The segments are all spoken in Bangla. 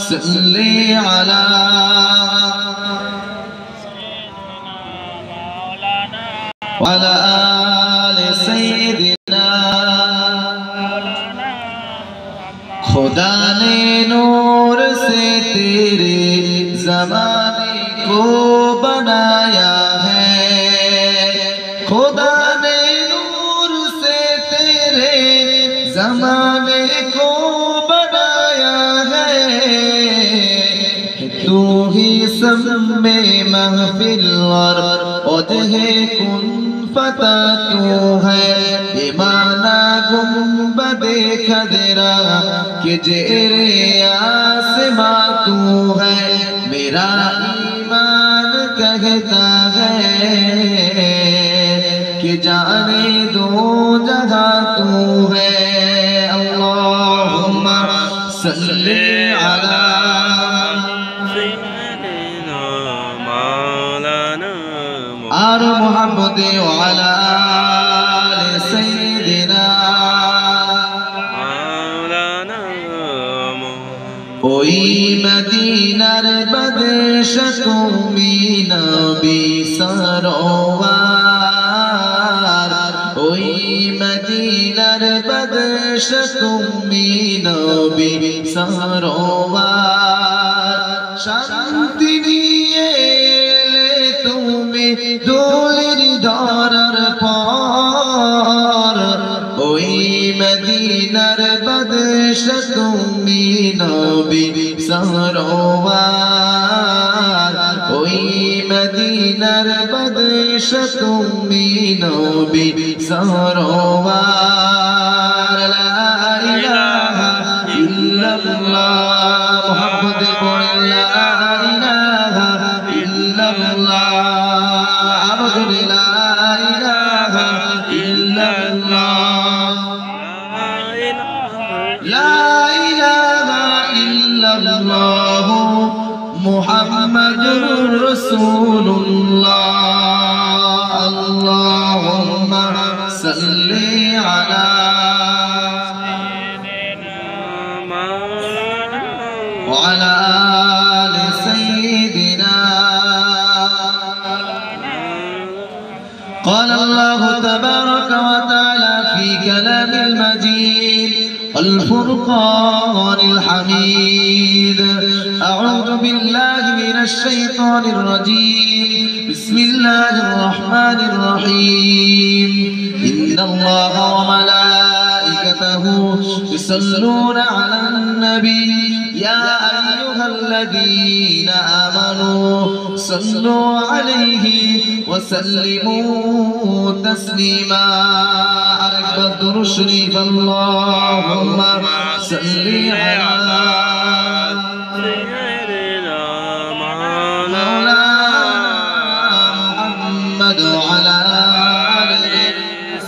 صل على وعلى آل سيدنا खुदा ने नूर से तेरे ज़माने को बनाया है, खुदा ने नूर से तेरे ज़माने को बनाया है। तू ही सब में महफिल और वजह कुन फता क्यों है, बेमाना गुंबदे खदरा कि जेरे आसमां तू है। मेरा ईमान कहता है कि जाने दो जहां तू है। अल्लाहुम्मा सल्ली अला और मोहम्मद वाला सैयदना ओई मदीनार बदश तुमी नबी सरोवर, ओई मदीनार बदश तुमी नबी सरोवर। शांति निये দোলের ধরার পর ওই মদিনার বদশ তুমি নবী সরোয়ার, ওই মদিনার বদশ তুমি নবী সরোয়ার। লা ইলাহা ইল্লাল্লাহ মুহাম্মদ পড়ে লা ইলাহা ইল্লাল্লাহ। मुहम्मदुर रसूलुल्लाह। अल्लाहुम्मा सल्ली अला वअला आलि सय्यिदिना। قال الله تبارك وتعالى في كلام المجيد الفرقان الحميد. أعوذ بالله من الشيطان الرجيم. بسم الله الرحمن الرحيم. إن الله وملائكته يصلون على النبي يا أيها الذين آمنوا صلوا عليه وسلموا تسليما. أكبر درود شريف. اللهم صل على سيدنا مولانا محمد وعلى آل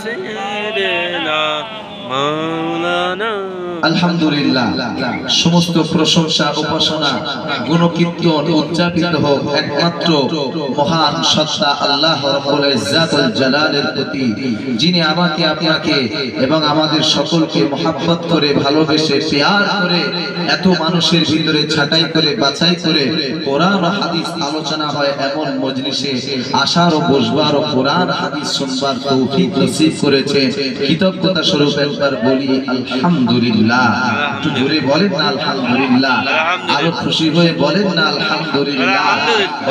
سيدنا مولانا। আলহামদুলিল্লাহ, সমস্ত প্রশংসা উপাসনা গুণকীর্তন উচ্চাপিত হোক একমাত্র মহান সত্তা আল্লাহ রাব্বুল ইজ্জাতুল জালালের প্রতি, যিনি আমাকে আপনাকে এবং আমাদের সকলকে মহব্বত করে ভালোবেসে পেয়ার করে এত মানুষের ভিতরে ছাঁটাই করে বাছাই করে কোরআন ও হাদিস আলোচনা হয় এমন মজলিসে আসার ও বসবার ও কোরআন হাদিস শুনবার তৌফিক নসিব করেছে। কৃতজ্ঞতা স্বরূপ একবার বলি আলহামদুলিল্লাহ। একটু জোরে বলেন না আলহামদুলিল্লাহ, আরো খুশি হয়ে বলেন না আলহামদুলিল্লাহ।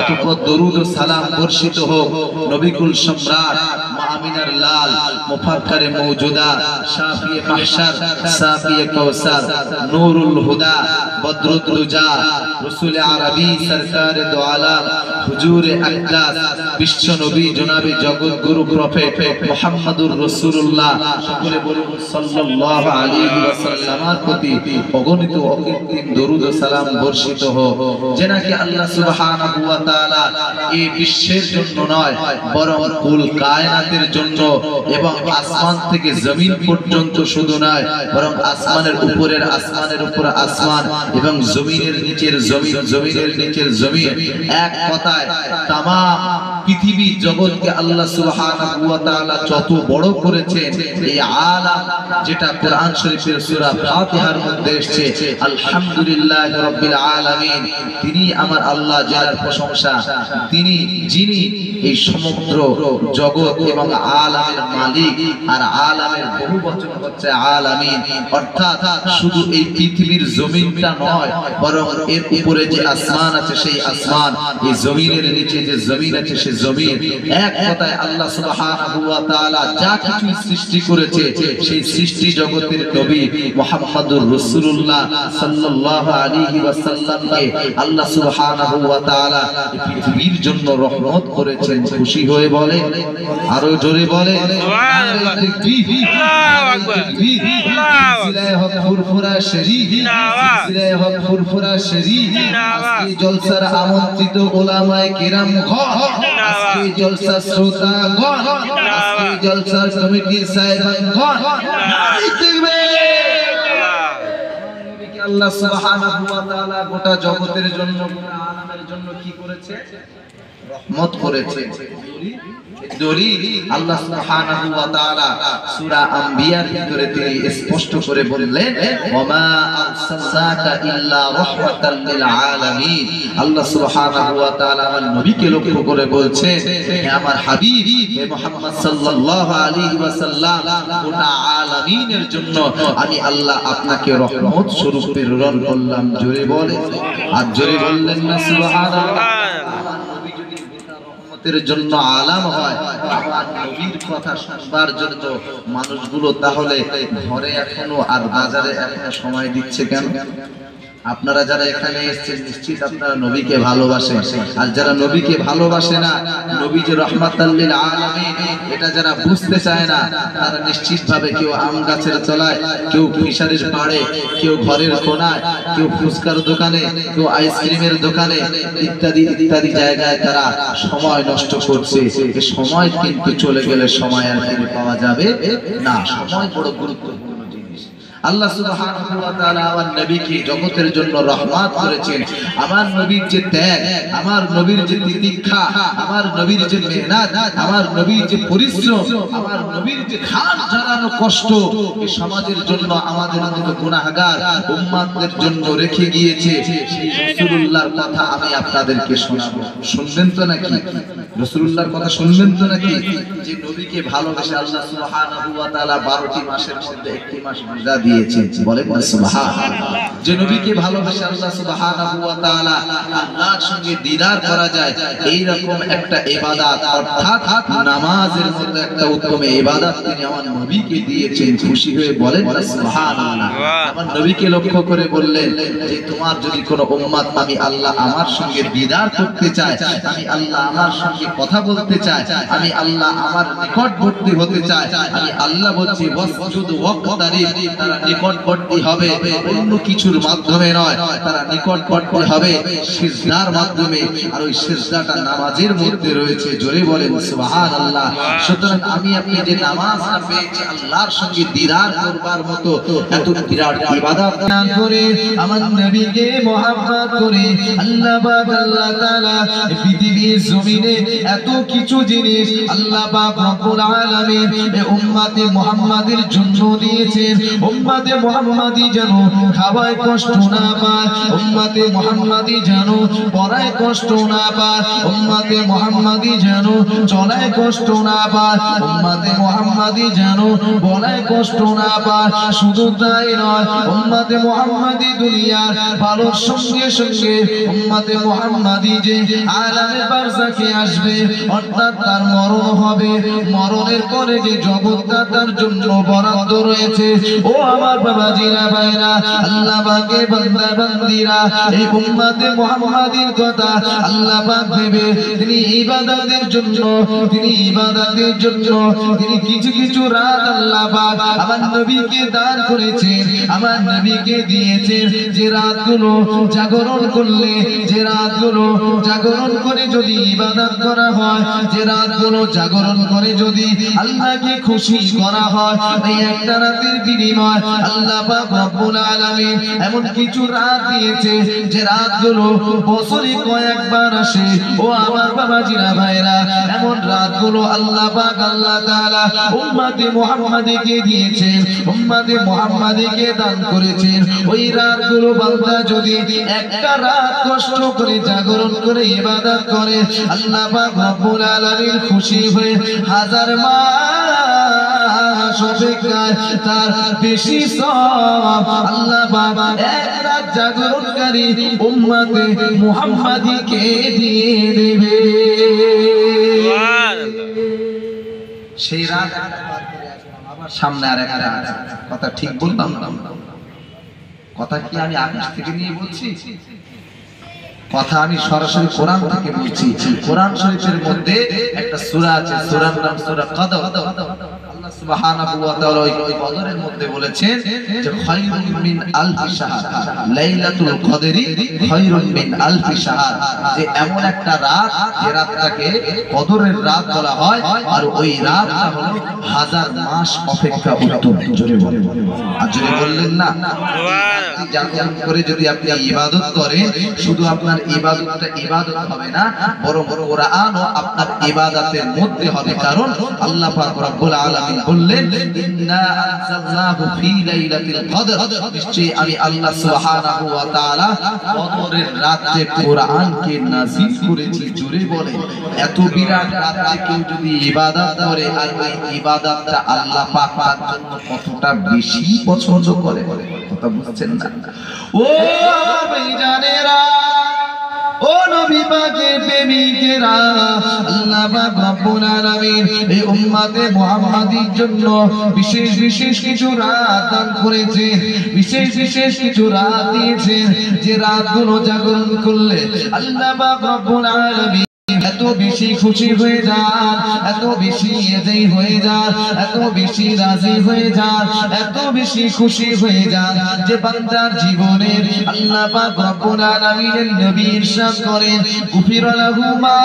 অতঃপর দরুদ ও সালাম বর্ষিত হোক নবীকুল সম্রাট আমিনার লাল মুফাক্কারে মওজুদা শাফিয়ে মাহশার সাফিয়ে কাউসার নূরুল হুদা বদরুদ্দুজা রাসূল আরবি সরকার দো আলম হুজুর আকদাস বিশ্ব নবী জনাবে জগৎ গুরু প্রফেট মুহাম্মদুর রাসূলুল্লাহ সকলে বলুন সাল্লাল্লাহু আলাইহি ওয়াসাল্লামের প্রতি অগণিত অকৃত্রিম দরুদ ও সালাম বর্ষিত হোক, যেনাকে আল্লাহ সুবহানাহু ওয়া তাআলা এই বিশ্বের জন্য নয় বরং কুল কায়নাতের জন্য এবং আসমান থেকে জমিন পর্যন্ত শুধু নয় বরং আসমানের উপরের আসমানের উপর আসমান এবং জমিনের নিচের জমিন জমিনের নিচের জমিন, এক কথায় তামাম পৃথিবী জগৎকে আল্লাহ সুবহানাহু ওয়া তাআলা যত বড় করেছেন, এই আলাম যেটা কোরআন শরীফের সূরা ফাতিহার মধ্যে এসেছে, আলহামদুলিল্লাহি রাব্বিল আলামিন, তিনি আমার আল্লাহ যার প্রশংসা, তিনি যিনি এই সমগ্র জগৎ এবং আলামের মালিক। আর আলামের বহুবচন হচ্ছে আলামিন, অর্থাৎ শুধু এই পৃথিবীর জমিনটা নয়, বরং এর উপরে যে আসমান আছে সেই আসমান, এই জমিনের নিচে যে জমিন আছে সেই জমিন, এক কথায় আল্লাহ সুবহানাহু ওয়া তাআলা যা কিছু সৃষ্টি করেছে, সেই সৃষ্টি জগতের নবী মুহাম্মদুর রাসূলুল্লাহ সাল্লাল্লাহু আলাইহি ওয়াসাল্লামকে আল্লাহ সুবহানাহু ওয়া তাআলা এই পৃথিবীর জন্য রহমত করেছেন। খুশি হয়ে বলে, আরো জোরে বলে সুবহানাল্লাহ, আল্লাহু আকবার, আল্লাহু আকবার, ফুরফুরা শরীফ, সিলসিলায়ে হক ফুরফুরা শরীফ, আজকে জলসার আমন্ত্রিত উলামায়ে কেরাম গণ, আজকে জলসা শ্রোতাগণ, আজকে জলসার কমিটির সাহেবানগণ, আল্লাহ সুবহানাহু ওয়া তাআলা গোটা জগতের জন্য, গোটা আলামের জন্য কি করেছে? রহমত করেছে। দলিল আল্লাহ সুবহানাহু ওয়া তাআলা সূরা আম্বিয়ার ভিতরে তিনি স্পষ্ট করে বললেন, ওয়ামা আরসালনাকা ইল্লা রাহমাতাল লিল আলামিন। আল্লাহ সুবহানাহু ওয়া তাআলা আমার নবীকে লক্ষ্য করে বলছেন, হে আমার হাবিব, হে মুহাম্মদ সাল্লাল্লাহু আলাইহি ওয়াসাল্লাম, গোটা আলামিনের জন্য আমি আল্লাহ আপনাকে রহমত স্বরূপ প্রেরণ করলাম। জোরে বলে, আর জোরে বললেন না সুবহানাল্লাহ। জন্য আলাম হয়, আমার নবীর কথা শুনবার জন্য মানুষগুলো তাহলে ঘরে এখনো আর বাজারে এখনো সময় দিচ্ছে কেন? আপনারা যারা এখানে এসেছেন নিশ্চিত আপনারা নবীকে ভালোবাসেন, আর যারা নবীকে ভালোবাসে না, নবী যে রাহমাতাল লিল আলামিন এটা যারা বুঝতে চায় না, তারা নিশ্চিতভাবে কেউ আম গাছের তলায়, কেউ ফিশারির পাড়ে, কেউ ঘরের কোণায়, কেউ ফুচকার দোকানে, কেউ আইসক্রিমের দোকানে ইত্যাদি ইত্যাদি জায়গায় তারা সময় নষ্ট করছে। এই সময় কিন্তু চলে গেলে সময় আর ফিরে পাওয়া যাবে না। সময় বড় গুরুত্বপূর্ণ। আল্লাহ সুবহানাহু ওয়া তাআলা আমার নবীকে জগতের জন্য রহমত করেছেন। আমার নবীর যে ত্যাগ, আমার নবীর যে তিতিক্ষা, আমার নবীর যে মেহনত, আমার নবীর যে পরিশ্রম, আমার নবীর যে খান ঝরানো কষ্ট, এই সমাজের জন্য আমাদের মতো গুনাহগার উম্মতদের জন্য রেখে গিয়েছে। সেই রাসূলুল্লাহর কথা আমি আপনাদেরকে শোনাবো। শুনবেন তো নাকি? রাসূলুল্লাহর কথা শুনবেন তো নাকি? যে নবীকে ভালোবেসে আল্লাহ সুবহানাহু ওয়া তাআলা 12টি মাসের মধ্যে একটি মাস রোজা দিয়েছেন। বলে সুবহানাল্লাহ। যে নবীকে ভালোবেসে আল্লাহ সুবহানাহু ওয়া তাআলা আল্লাহর সঙ্গে দিদার করা যায়, এই রকম একটা ইবাদত অর্থাৎ নামাজের মতো একটা উত্তম ইবাদত তিনি আমার নবীকে দিয়েছেন। খুশি হয়ে বলেন সুবহানাল্লাহ। আমার নবীকে লক্ষ্য করে বললেন যে তোমার যদি কোনো উম্মত আমি আল্লাহ আমার সঙ্গে দিদার করতে চায়, আমি আল্লাহ আমার সঙ্গে কথা বলতে চায়, আমি আল্লাহ আমার নিকটবর্তী হতে চায়, আমি আল্লাহ বলছি ওয়াসজুদ ওয়াকতারিব, তারা নিকটবর্তী হবে অন্য কিছুর মাধ্যমে নয়, তারা নিকটবর্তী হবে সিজদার মাধ্যমে। আর ওই সিজদাটা নামাজের মধ্যে রয়েছে। জোরে বলেন সুবহানাল্লাহ। সুতরাং আমি আপনি যে নামাজটা পেয়েছি আল্লাহর সঙ্গে দিদার করবার মতো এত বিরাট ইবাদত করে, আমার নবীকে মুহাব্বত করে আল্লাহ পাক আল্লাহ তাআলা পৃথিবীর জমিনে এত কিছু জিনিস আল্লাহ পাক রব্বুল আলামিন উম্মতে মুহাম্মাদের জন্য দিয়েছেন। উম্মতে মুহাম্মাদি যেন খাওয়ায় কষ্ট না পায়, উম্মতে মুহাম্মাদি যেন পড়ায় কষ্ট না পায়, উম্মতে মুহাম্মাদি যেন চলায় কষ্ট না পায়, উম্মতে মুহাম্মাদি যেন বলায় কষ্ট না পায়। শুধু তাই নয়, উম্মতে মুহাম্মাদি দুনিয়ার ভালোর সঙ্গে সঙ্গে উম্মতে মুহাম্মাদি যে আলামে বারজাখে আসবে, অর্থাৎ তার মরণ হবে, মরণের পরে যে জগৎটা তার জন্য বরাদ্দ রয়েছে। ও আমার বাবাজিরা ভাইরা, আল্লাহ পাকের বান্দা বান্দীরা, এই উম্মতে মুহাম্মাদির কথা আল্লাহ পাক ভেবে তিনি ইবাদতের জন্য, তিনি ইবাদতের জন্য তিনি কিছু কিছু রাত আল্লাহ পাক আমার নবীকে দান করেছেন, আমার নবীকে দিয়েছেন। যে রাতগুলো জাগরণ করলে, যে রাতগুলো জাগরণ করে যদি ইবাদত করা হয়, যে রাতগুলো জাগরণ করে যদি আল্লাহকে খুশি করা হয়, এই একটা রাতের বিনিময় আল্লাহ পাক রব্বুল আলামিন এমন কিছু রাত দিয়েছে যে রাতগুলো বছরে কয়েকবার আসে। ও আমার বাবাজিরা ভাইরা, এমন রাতগুলো আল্লাহ পাক আল্লাহ তাআলা উম্মতে মুহাম্মাদীকে দিয়েছেন, উম্মতে মুহাম্মাদীকে দান করেছেন। ওই রাতগুলো বান্দা যদি একটা রাত কষ্ট করে জাগরণ করে ইবাদত করে, আল্লাহ পাক রব্বুল আলামিন খুশি হয়ে হাজার মাস অপেক্ষায় তার বেশি সওয়াব আল্লাহ পাক এক রাত জাগরণকারী উম্মতে মুহাম্মাদীকে দিয়ে দেবে। সেই রাত সামনে আর একটা কথা ঠিক বললাম না? কথা কি আমি আকাশ থেকে নিয়ে বলছি? কথা আমি সরাসরি কোরআন থেকে বলছি। কোরআন শরীফের মধ্যে একটা সূরা আছে, সূরার নাম সূরা কদর। আল্লাহ সুবহানাহু ওয়া তাআলা ওই কদরের মধ্যে বলেছেন যে খায়রুম মিন আলফি শাহর, লাইলাতুল কদরি খায়রুম মিন আলফি শাহর, যে এমন একটা রাত যে রাতটাকে কদরের রাত বলা হয়, আর ওই রাতটা হলো হাজার মাস অপেক্ষা উত্তম। জোরে বলেন, আর জোরে বললেন না? জাগরণ করে যদি আপনি ইবাদত করেন, শুধু আপনার ইবাদতটা ইবাদত হবে না, বরং কোরআনও আপনার ইবাদতের মধ্যে হবে। কারণ আল্লাহ পাক রব্বুল আলামিন বললেন, ইন্না আনজালনাহু ফি লাইলাতিল কদর, নিশ্চয়ই আমি আল্লাহ সুবহানাহু ওয়া তাআলা কদরের রাতে কোরআনকে নাযিল করেছি। জোরে বলে, এত বিরাট রাতে কেউ যদি ইবাদত করে, আর ওই ইবাদতটা আল্লাহ পাক তার জন্য কতটা বেশি পছন্দ করে, কথা বুঝছেন না? ও ভাইজানেরা, ও নবী পাকের প্রেমিকেরা, আল্লাহ পাক রব্বুল আলামিন এই উম্মতে মুহাম্মাদীর জন্য বিশেষ বিশেষ কিছু রাত দান করেছে, বিশেষ বিশেষ কিছু রাত দিয়েছেন, যে রাতগুলো জাগরণ করলে আল্লাহ পাক রব্বুল আলামিন এত বেশি খুশি হয়ে যান, এত বেশি এজেই হয়ে যান, এত বেশি রাজি হয়ে যান, এত বেশি খুশি হয়ে যান, যে বান্দার জীবনের আল্লাহ পাক রব্বুল আলামিনের নবী ইরশাদ করেন, গুফিরা লাহু মা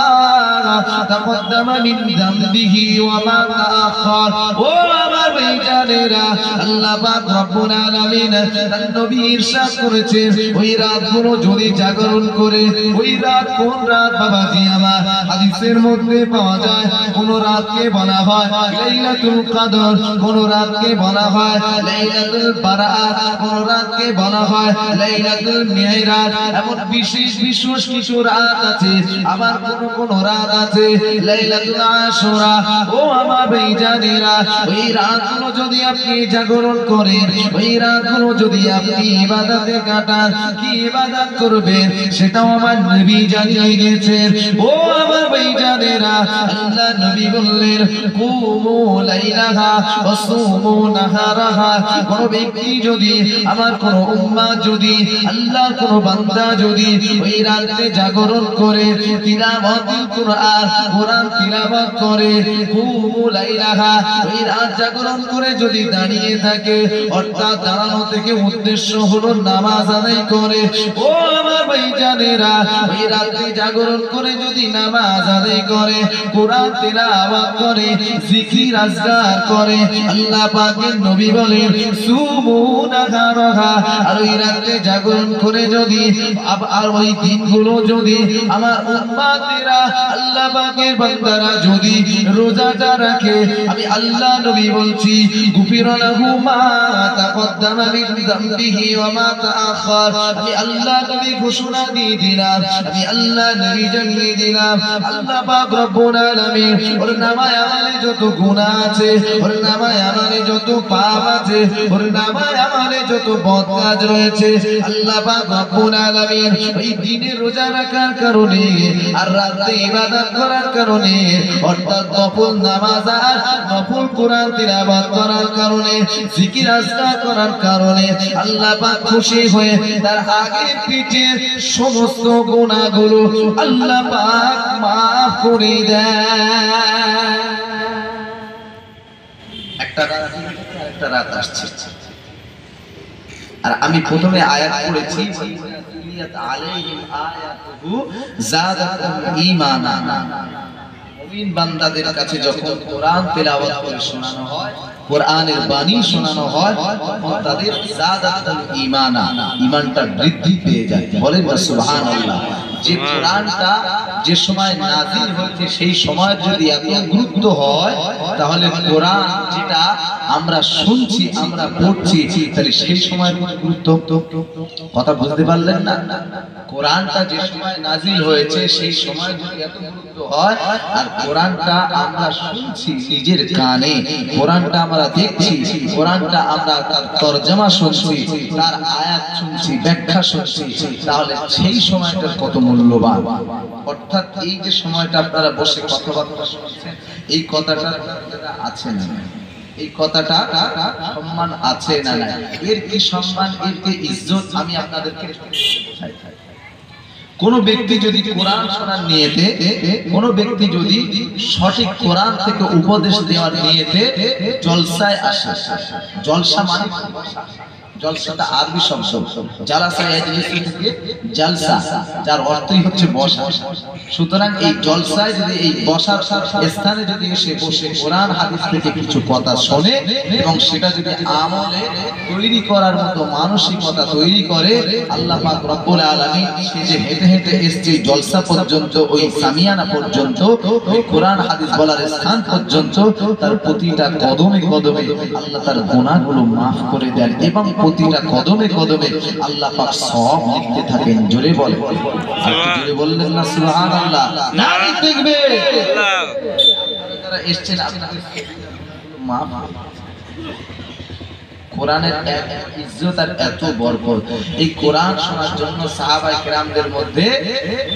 তাকদ্দামা মিন যামবিহি ওয়া মা তাআখার। ও আমার ভাইজানেরা, আল্লাহ পাক রব্বুল আলামিন তার নবী ইরশাদ করেছেন, ওই রাতগুলো যদি জাগরণ করে, ওই রাত কোন রাত বাবাজি আমার? হাদিসের মধ্যে পাওয়া যায়, কোন রাতকে বলা হয় লাইলাতুল কদর, কোন রাতকে বলা হয় লাইলাতুল বারাত, কোন রাতকে বলা হয় লাইলাতুল মিরাজ। এমন বিশেষ বিশেষ কিছু রাত আছে। আবার কোন রাত আছে লাইলাতুল আশুরা। ও আমার ভাইজানেরা, ওই রাতগুলো যদি আপনি জাগরণ করেন, ওই রাতগুলো যদি আপনি ইবাদতে কাটান, কি ইবাদত করবেন সেটাও আমার নবী জানিয়ে গেছেন। ও আমার ভাইজানেরা, আল্লাহ নবী বললেন, কুমু লাইলাহা ওয়া সুমু নাহারাহা। কোন ব্যক্তি যদি, আমার কোন উম্মাত যদি, আল্লাহর কোন বান্দা যদি ওই রাতে জাগরণ করে তিলাওয়াতুল কুরআন, কোরআন তিলাওয়াত করে, কুমু লাইলাহা, ওই রাত জাগরণ করে যদি দাঁড়িয়ে থাকে, অর্থাৎ দাঁড়ানো থেকে উদ্দেশ্য হলো নামাজ আদায় করে। ও আমার ভাইজানেরা, ওই রাতে জাগরণ করে যদি নামাজ আদায় করে, কোরআন তিলাওয়াত করে, জিকির আজকার করে, আল্লাহ পাকের নবী বলেন সুমু নাহারাহা। আর ওই রাতে জাগরণ করে যদি, আর ওই দিনগুলো যদি আমার উম্মতেরা, আল্লাহ পাকের বান্দারা যদি রোজাটা রাখে, আমি আল্লাহ নবী বলছি, গুফিরা লাহু মা তাকদ্দামা মিন যামবিহি ওয়া মা তাআখার। আমি আল্লাহ নবী ঘোষণা দিয়ে দিলাম, আমি আল্লাহ নবী জানিয়ে দিলাম, আল্লাহ পাক রব্বুল আলামিন ওর নামায় আমালে যত গুনাহ আছে, ওর নামায় আমালে যত পাপ আছে, ওর নামায় আমালে যত বদ কাজ রয়েছে, আল্লাহ পাক রব্বুল আলামিন ওই দিনে রোজা রাখার কারণে আর রাতে ইবাদত করার কারণে, অর্থাৎ নফল নামাজ আর নফল কোরআন তিলাওয়াত করার কারণে, জিকির আজকার করার কারণে আল্লাহ পাক খুশি হয়ে তার আগে পিছে সমস্ত গুনাহগুলো আল্লাহ পাক মাফ করে দেয়। একটা রাত আসছে, আর আমি প্রথমে আয়াত পড়েছি, মুমিন বান্দাদের কাছে যখন কোরআন তেলাওয়াত করে শোনানো হয়, কোরআনের বাণী শোনানো হয় তাদের জাদাতুল ঈমানা, ঈমানটা বৃদ্ধি পেয়ে যায়। বলেন না সুবহানাল্লাহ। যে কোরআনটা যে সময় নাযিল হয়েছে সেই সময় যদি এত গুরুত্ব হয়, তাহলে কোরআন যেটা আমরা শুনছি, আমরা পড়ছি, তাহলে সেই সময় গুরুত্ব, কথা বুঝতে পারলেন না? কোরআনটা যে সময় নাযিল হয়েছে সেই সময় যদি এত গুরুত্ব হয়, আর কোরআনটা আমরা শুনছি নিজের কানে, কোরআনটা আমরা দেখছি, কোরআনটা আমরা তার তরজমা শুনছি, তার আয়াত শুনছি, ব্যাখ্যা শুনছি, তাহলে সেই সময়টার কত মূল্যবান। অর্থাৎ এই যে সময়টা আপনারা বসে কথাবার্তা শুনছেন, এই কথাটা আছে না, এই কথাটা সম্মান আছে না না, এর কি সম্মান, এর কি ইজ্জত আমি আপনাদেরকে বোঝাই। কোন ব্যক্তি যদি কোরআন শোনার নিয়তে, কোন ব্যক্তি যদি সঠিক কোরআন থেকে উপদেশ দেওয়ার নিয়তে জলসায় আসে, জলসা মানে জলসাটা আরবি শব্দ, জালাসা ইয়াজলিসু থেকে জালসা, যার অর্থই হচ্ছে বসা। সুতরাং এই জলসায় যদি এই বসার স্থানে যদি এসে বসে কোরআন হাদিস থেকে কিছু কথা শোনে এবং সেটা যদি আমলে তৈরি করার মতো মানসিকতা তৈরি করে, আল্লাহ পাক রব্বুল আলামিন সে যে হেঁটে হেঁটে এসছে জলসা পর্যন্ত, ওই সামিয়ানা পর্যন্ত, ওই কোরআন হাদিস বলার স্থান পর্যন্ত, তার প্রতিটা কদমে কদমে আল্লাহ তার গুনাহগুলো মাফ করে দেন এবং প্রতিটা কদমে কদমে আল্লাহ পাক সওয়াব লিখতে থাকেন। জোরে বলেন, আর জোরে বললেন না সুবহানাল্লাহ? নারী দেখবে যারা এসেছেন আপনাদের মাফ। কোরআনের এত ইজ্জত আর এত বরকত, এই কোরআন শোনার জন্য সাহাবায়ে কেরামদের মধ্যে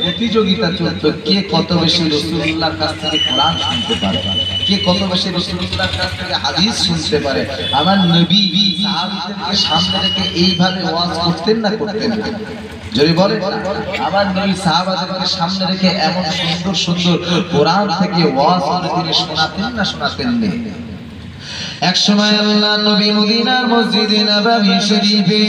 প্রতিযোগিতা চলত, কে কত বেশি রাসূলুল্লাহর কাছ থেকে কোরআন শুনতে পারে, কে কত বেশি রাসূলুল্লাহর কাছ থেকে হাদিস শুনতে পারে। আমার নবী সাহাবীদেরকে সামনে রেখে এইভাবে ওয়াজ করতেন না করতেন না? জোরে বলেন। আবার নবী সাহাবাদেরকে সামনে রেখে এমন সুন্দর সুন্দর কোরআন থেকে ওয়াজ করে তিনি শোনাতেন না শোনাতেন না? এক সময় আল্লাহ নবী মদিনার মসজিদে নববী শরীফে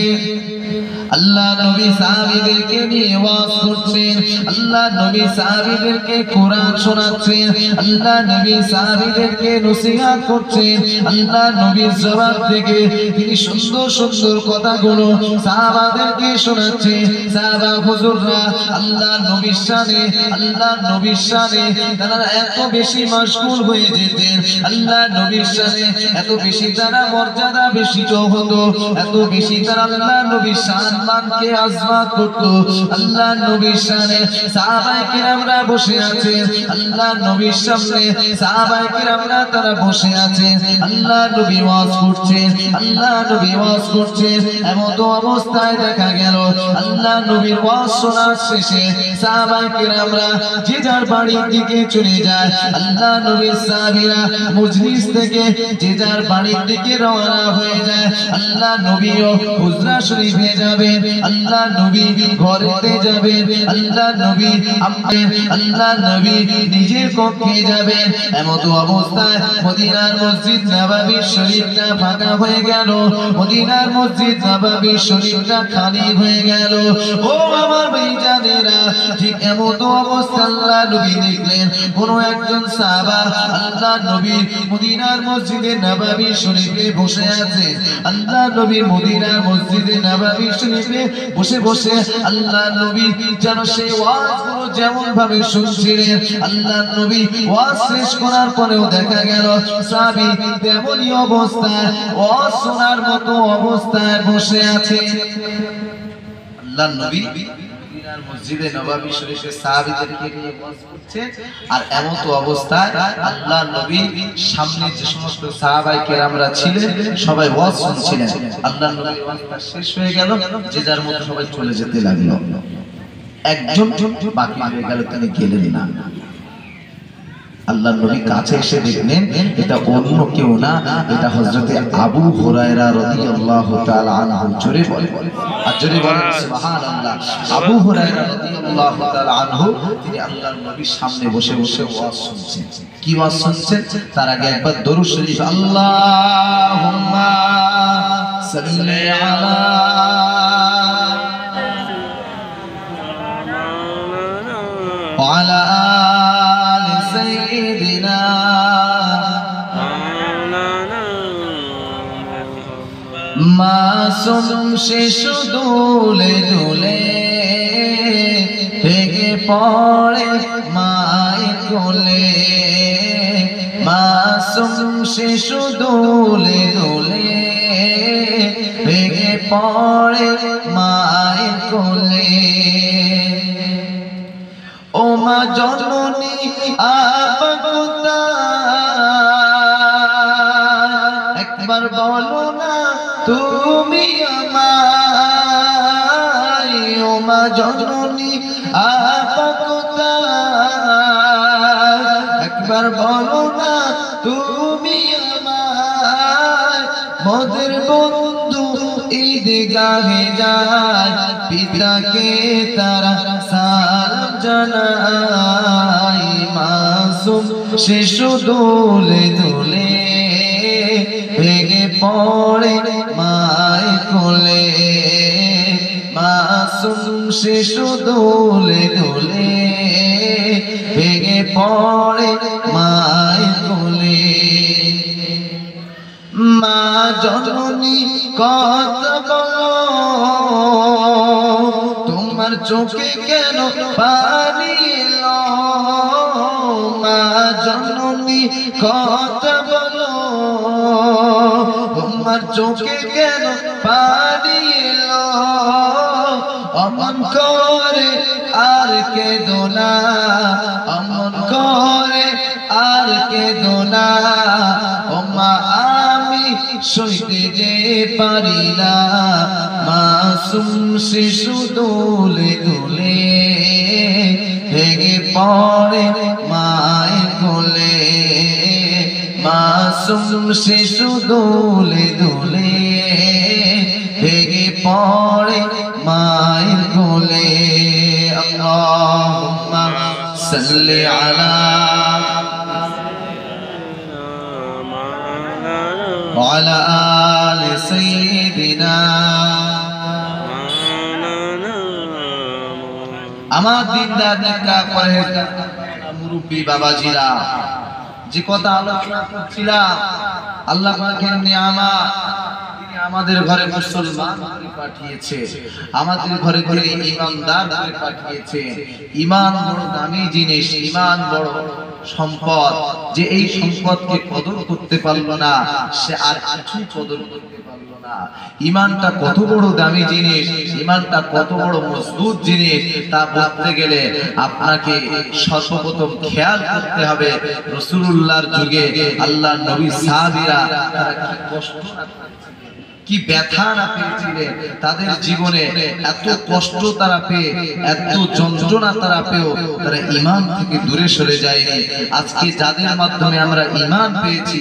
আল্লাহ নবী সাহাবীদেরকে নিয়ে ওয়াজ করছেন, আল্লাহ নবী সাহাবীদেরকে কোরআন শোনাচ্ছেন, আল্লাহ নবী সাহাবীদেরকে নসিহত করছেন। আল্লাহ নবীর জবান থেকে তিনি সুন্দর সুন্দর কথাগুলো সাহাবাদেরকে শোনাচ্ছেন। সাহাবা হুজুররা আল্লাহ নবীর শানে, আল্লাহ নবীর শানে তারা এত বেশি মশগুল হয়ে যেতেন, আল্লাহ নবীর শানে এত বেশি তারা মর্যাদা বেশি হতো, এত বেশি তারা আল্লাহ নবীর সম্মানকে আজমাত করত। আল্লাহ নবীর শানে সাহাবায়ে কেরামরা বসে আছেন, আল্লাহ নবীর সামনে সাহাবায়ে কেরামরা তারা বসে আছেন, আল্লাহ নবী ওয়াজ করছেন, আল্লাহ নবী ওয়াজ করছেন। এমন অবস্থায় দেখা গেল আল্লাহ নবীর ওয়াজ শোনার শেষে সাহাবায়ে কেরামরা যে যার বাড়ির দিকে চলে যায়। আল্লাহ নবীর সাহাবীরা মজলিস থেকে যে যার বাড়ির দিকে রওনা হয়ে যায়। আল্লাহ নবীও হুজরা শরীফে যাবেন, আল্লাহ নবী ঘরেতে যাবেন, আল্লাহ নবী আল্লাহ নবী নিজের কক্ষে যাবেন। এমন অবস্থায় মদিনার মসজিদ নববী শরীফটা ফাঁকা হয়ে গেল, মদিনার মসজিদ নববী শরীফটা খালি হয়ে গেল। ও আমার ভাইজানেরা, ঠিক এমন অবস্থা আল্লাহ নবী দেখলেন কোন একজন সাহাবা আল্লাহ নবীর মদিনার মসজিদে নববী শরীফে বসে আছে। আল্লাহ নবী মদিনার মসজিদে নববী শরীফে বসে বসে আল্লাহ নবী যেন সেই ওয়াজগুলো যেমন ভাবে শুনছিলেন, আল্লাহ নবী ওয়াজ শেষ করার পরেও দেখা গেল সাহাবী তেমনই অবস্থায় ওয়াজ শোনার মতো অবস্থায় বসে আছে। আল্লাহ নবী মদিনার মসজিদে নববী শরীফে সাহাবীদেরকে নিয়ে ওয়াজ করছে, আর এমন তো অবস্থায় আল্লাহ নবী সামনে যে সমস্ত সাহাবায়ে কেরামরা ছিলেন সবাই ওয়াজ শুনছিলেন। আল্লাহ নবীর ওয়াজটা শেষ হয়ে গেল, যে যার মতো সবাই চলে যেতে লাগলো। একজন বাকি হয়ে গেল, তিনি গেলেন না। আল্লাহ নবী কাছে এসে দেখলেন এটা অন্য কেউ না, এটা হযরতে আবু হুরায়রা রাদিয়াল্লাহু তাআলা আনহু। জোরে বলেন, আর জোরে বলেন সুবহানাল্লাহ। আবু হুরায়রা রাদিয়াল্লাহু তাআলা আনহু তিনি আল্লাহর নবীর সামনে বসে বসে ওয়াজ শুনছেন। কি ওয়াজ শুনছেন? তার আগে একবার দরুদ শরীফ আল্লাহুম্মা সাল্লি আলা ওয়া আলা মাসুম শিশু দুলে দুলে ভেঙে পড়ে মায়ের কোলে মাসুম শিশু দুলে দুলে ভেঙে পড়ে মায়ের কোলে ও মা জননী আপা একবার বলো না তুমি আমায় ও মা জননী আপা একবার বলো না তুমি আমায় মোদের বন্ধু ঈদগাহে যায় পিতাকে তারা সালাম জানায় মাসুম শিশু দোলে দোলে ভেঙে পড়ে মায়ের কোলে মাসুম শিশু দোলে দোলে ভেঙে পড়ে মায়ের কোলে মা জননী কথা বলো তোমার চোখে কেন পানি এলো মা জননী কথা বলো তোমার চোখে কেন পানি এলো অমন করে আর কেঁদো না অমন করে আর কেঁদো না ও মা আমি সইতে যে পারি না মাসুম শিশু দোলে দোলে ভেঙে পড়ে মায়ের কোলে মাসুম শিশু দোলে দোলে ভেঙে পড়ে মায়ের কোলে আল্লাহুম্মা সাল্লি আলা وعلى آل سيدنا আমার দিনদার নেককার পরহেজগার মুরব্বি বাবাজিরা যে কথা আলোচনা করছিলাম আল্লাহ পাকের নিয়ামত তিনি আমাদের ঘরে মুসলমান করে পাঠিয়েছে আমাদের ঘরে তিনি ঈমানদার করে পাঠিয়েছে ঈমান বড় দামি জিনিস ঈমান বড় সম্পদ যে এই সম্পদকে কদর করতে পারলো না সে আর কিছুই কদর করতে পারলো না ঈমানটা কত বড় দামি জিনিস ঈমানটা কত বড় মজবুত জিনিস তা বুঝতে গেলে আপনাকে সর্বপ্রথম খেয়াল করতে হবে রাসূলুল্লাহর যুগে আল্লাহর নবী সাহাবীরা তারা কি কষ্ট কি ব্যথা না পেয়েছিলেন তাদের জীবনে এত কষ্ট তারা পেয়ে এত যন্ত্রণা তারা পেয়েও তারা ঈমান থেকে দূরে সরে যায়নি আজকে যাদের মাধ্যমে আমরা ঈমান পেয়েছি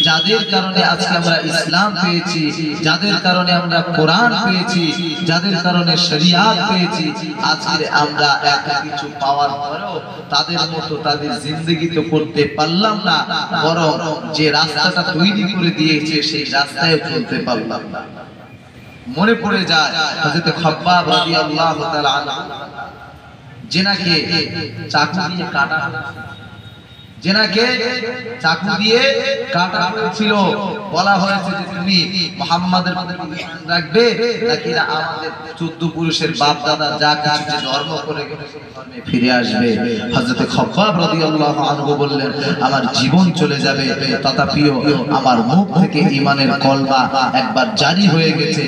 যাদের কারণে আজকে আমরা ইসলাম পেয়েছি যাদের কারণে আমরা কোরআন পেয়েছি যাদের কারণে শরিয়াত পেয়েছি আজকে আমরা এত কিছু পাওয়ার পরেও তাদের মতো তাদের জিন্দেগি তো করতে পারলাম না বরং যে রাস্তাটা তৈরি করে দিয়েছে সেই রাস্তায় চলতে পারলাম না মনে পড়ে যায় হযরত খাব্বাব রাদিয়াল্লাহু তাআলা আনহু যেনাকে চাকু দিয়ে কাটা যেনাকে চাকু দিয়ে কাটা হয়েছিল বলা হয়েছে যে তুমি মুহাম্মাদের প্রতি ঈমান রাখবে নাকি না আমাদের 14 পুরুষের বাপ দাদা যা কিছু যে ধর্ম করে গেছে ধর্মে ফিরে আসবে হযরত খাব্বাব রাদিয়াল্লাহু আনহু বললেন আমার জীবন চলে যাবে তথাপিও আমার মুখ থেকে ঈমানের কলমা একবার জারি হয়ে গেছে